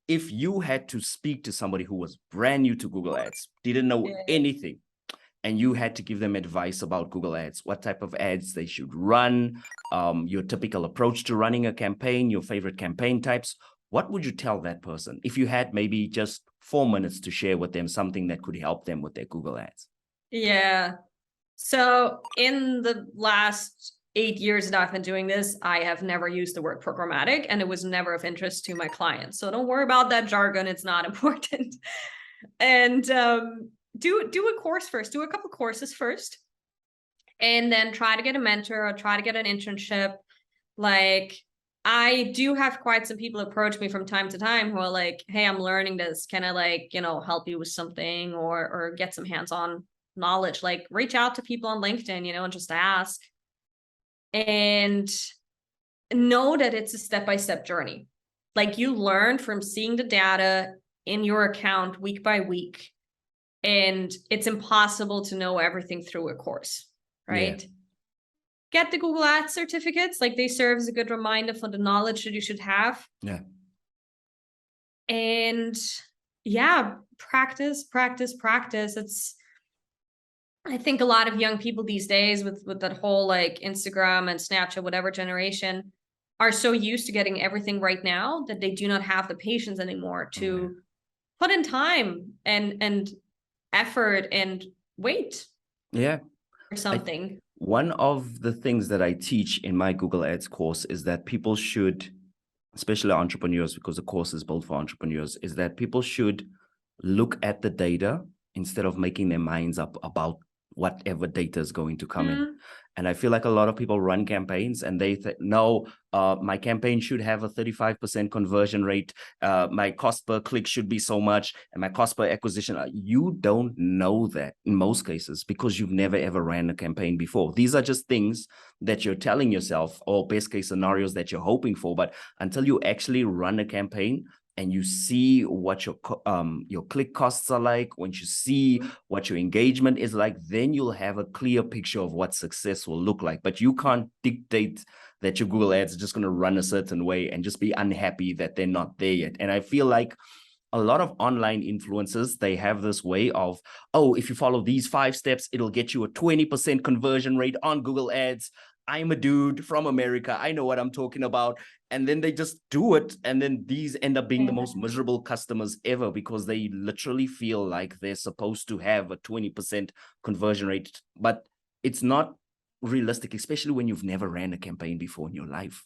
if you had to speak to somebody who was brand new to Google Ads, didn't know anything, and you had to give them advice about Google Ads, what type of ads they should run, your typical approach to running a campaign, your favorite campaign types, what would you tell that person if you had maybe just 4 minutes to share with them something that could help them with their Google Ads? Yeah. So in the last 8 years that I've been doing this, I have never used the word programmatic, and it was never of interest to my clients. So don't worry about that jargon. It's not important. And do a course first, do a couple courses first, and then try to get a mentor or try to get an internship. Like, I do have quite some people approach me from time to time who are like, hey, I'm learning this. Can I, like, help you with something or get some hands-on knowledge? Like, reach out to people on LinkedIn, and just ask. And know that it's a step-by-step journey. Like, you learn from seeing the data in your account week by week. And it's impossible to know everything through a course, right? Yeah. Get the Google Ads certificates. Like, they serve as a good reminder for the knowledge that you should have. Yeah. And yeah, practice. I think a lot of young people these days with that whole like Instagram and Snapchat, whatever generation, are so used to getting everything right now that they do not have the patience anymore to put in time and effort and wait. Yeah. For something. One of the things that I teach in my Google Ads course is that people should, especially entrepreneurs, because the course is built for entrepreneurs, is that people should look at the data instead of making their minds up about whatever data is going to come in. And I feel like a lot of people run campaigns and they think, no, my campaign should have a 35% conversion rate. My cost per click should be so much, and my cost per acquisition. You don't know that in most cases because you've never ever ran a campaign before. These are just things that you're telling yourself, or best case scenarios that you're hoping for. But until you actually run a campaign, and you see what your click costs are like, when you see what your engagement is like, then you'll have a clear picture of what success will look like. But you can't dictate that your Google Ads are just going to run a certain way and just be unhappy that they're not there yet. And I feel like a lot of online influencers, they have this way of, oh, if you follow these 5 steps, it'll get you a 20% conversion rate on Google Ads. I'm a dude from America. I know what I'm talking about. And then they just do it. And then these end up being the most miserable customers ever because they literally feel like they're supposed to have a 20% conversion rate. But it's not realistic, especially when you've never ran a campaign before in your life.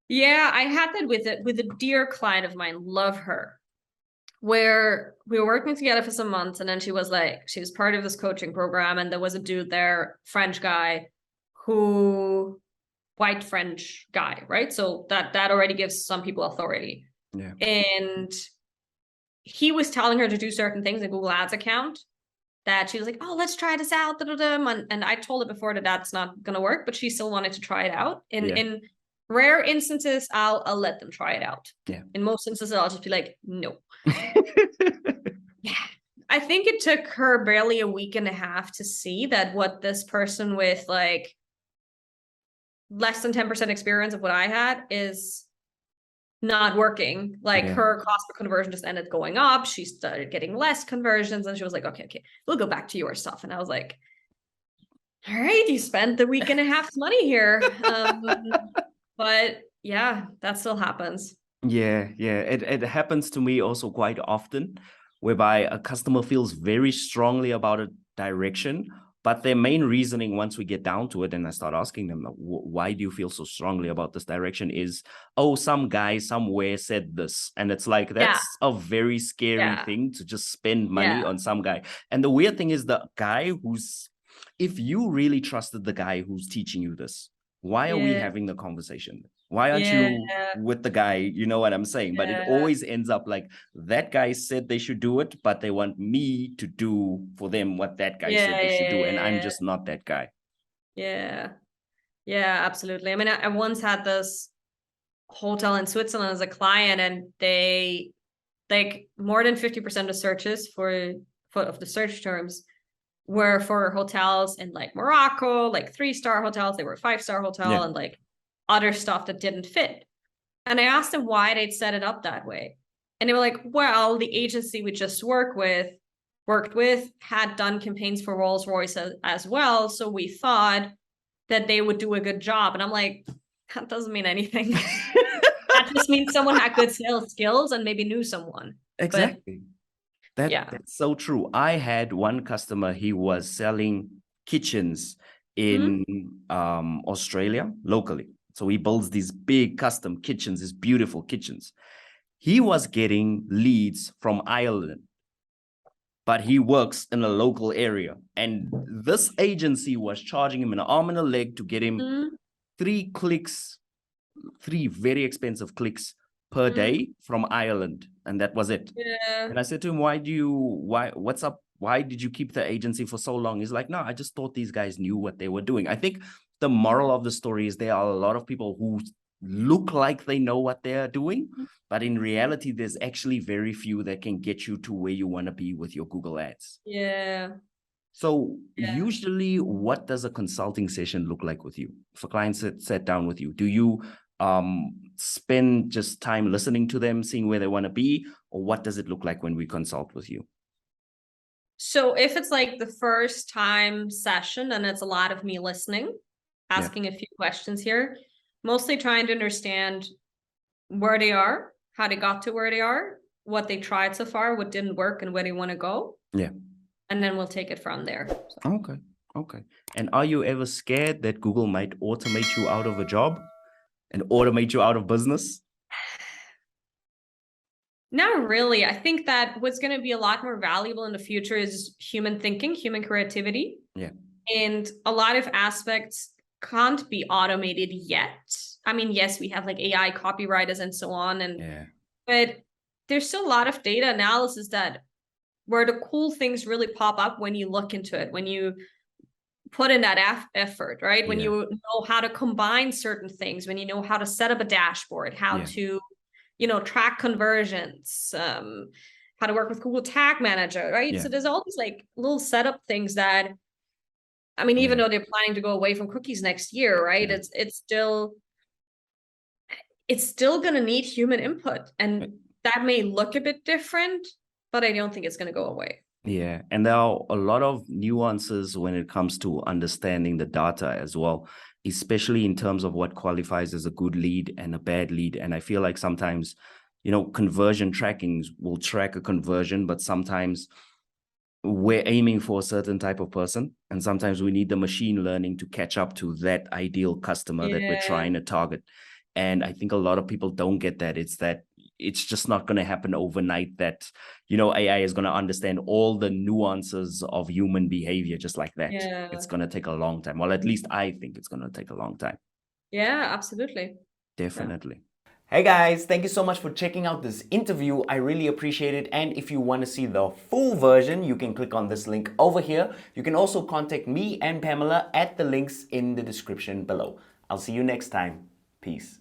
Yeah, I had that with a dear client of mine, love her, where we were working together for some months. And then she was part of this coaching program. And there was a dude there, French guy, white French guy, right? So that already gives some people authority. Yeah. And he was telling her to do certain things in Google Ads account that she was like, oh, let's try this out. And I told her before that that's not going to work, but she still wanted to try it out. In rare instances, I'll let them try it out. Yeah. In most instances, I'll just be like, no. Yeah. I think it took her barely a week and a half to see that what this person with like less than 10% experience of what I had is not working. Like her cost per conversion just ended going up. She started getting less conversions and she was like, okay, we'll go back to your stuff. And I was like, all right, you spent the week and a half's money here. But yeah, that still happens. Yeah. It happens to me also quite often, whereby a customer feels very strongly about a direction, but their main reasoning, once we get down to it and I start asking them, why do you feel so strongly about this direction, is, oh, some guy somewhere said this. And it's like, that's a very scary thing to just spend money on some guy. And the weird thing is the guy if you really trusted the guy who's teaching you this, why are we having the conversation? Why aren't you with the guy? You know what I'm saying? But it always ends up like that guy said they should do it, but they want me to do for them what that guy said they should do. And I'm just not that guy. Yeah, absolutely. I mean, I once had this hotel in Switzerland as a client, and they like more than 50% of searches of the search terms were for hotels in like Morocco, like 3-star hotels. They were 5-star hotel and like other stuff that didn't fit. And I asked them why they'd set it up that way. And they were like, well, the agency we just worked with had done campaigns for Rolls-Royce as well. So we thought that they would do a good job. And I'm like, that doesn't mean anything. That just means someone had good sales skills and maybe knew someone. Exactly. Yeah. That's so true. I had one customer, he was selling kitchens Mhm. in Australia locally. So he builds these big custom kitchens, these beautiful kitchens. He was getting leads from Ireland, but he works in a local area. And this agency was charging him an arm and a leg to get him Mhm. 3 clicks, 3 very expensive clicks per Mhm. day from Ireland. And that was it. Yeah. And I said to him, what's up? Why did you keep the agency for so long? He's like, no, I just thought these guys knew what they were doing. I think the moral of the story is there are a lot of people who look like they know what they're doing, but in reality, there's actually very few that can get you to where you want to be with your Google ads. Yeah. So Yeah. usually, what does a consulting session look like with you? If a client sat down with you, do you spend just time listening to them, seeing where they want to be, or what does it look like when we consult with you? So if it's like the first time session and it's a lot of me listening, asking a few questions here, mostly trying to understand where they are, how they got to where they are, what they tried so far, what didn't work, and where they want to go. Yeah. And then we'll take it from there. So. Okay. Okay. And are you ever scared that Google might automate you out of a job and automate you out of business? Not really. I think that what's going to be a lot more valuable in the future is human thinking, human creativity. Yeah. And a lot of aspects can't be automated yet. I mean, yes, we have like AI copywriters and so on, but there's still a lot of data analysis that where the cool things really pop up when you look into it, when you put in that effort, right? When you know how to combine certain things, when you know how to set up a dashboard, how to, track conversions, how to work with Google Tag Manager, right? So there's all these like little setup things that, I mean, even though they're planning to go away from cookies next year, right? It's still going to need human input, and that may look a bit different, but I don't think it's going to go away. Yeah, and there are a lot of nuances when it comes to understanding the data as well, especially in terms of what qualifies as a good lead and a bad lead. And I feel like sometimes, conversion trackings will track a conversion, but sometimes we're aiming for a certain type of person, and sometimes we need the machine learning to catch up to that ideal customer that we're trying to target. And I think a lot of people don't get that. It's just not going to happen overnight that, AI is going to understand all the nuances of human behavior just like that. It's going to take a long time. Well, at least I think it's going to take a long time. Yeah, absolutely. Definitely. Yeah. Hey guys, thank you so much for checking out this interview. I really appreciate it. And if you want to see the full version, you can click on this link over here. You can also contact me and Pamela at the links in the description below. I'll see you next time. Peace.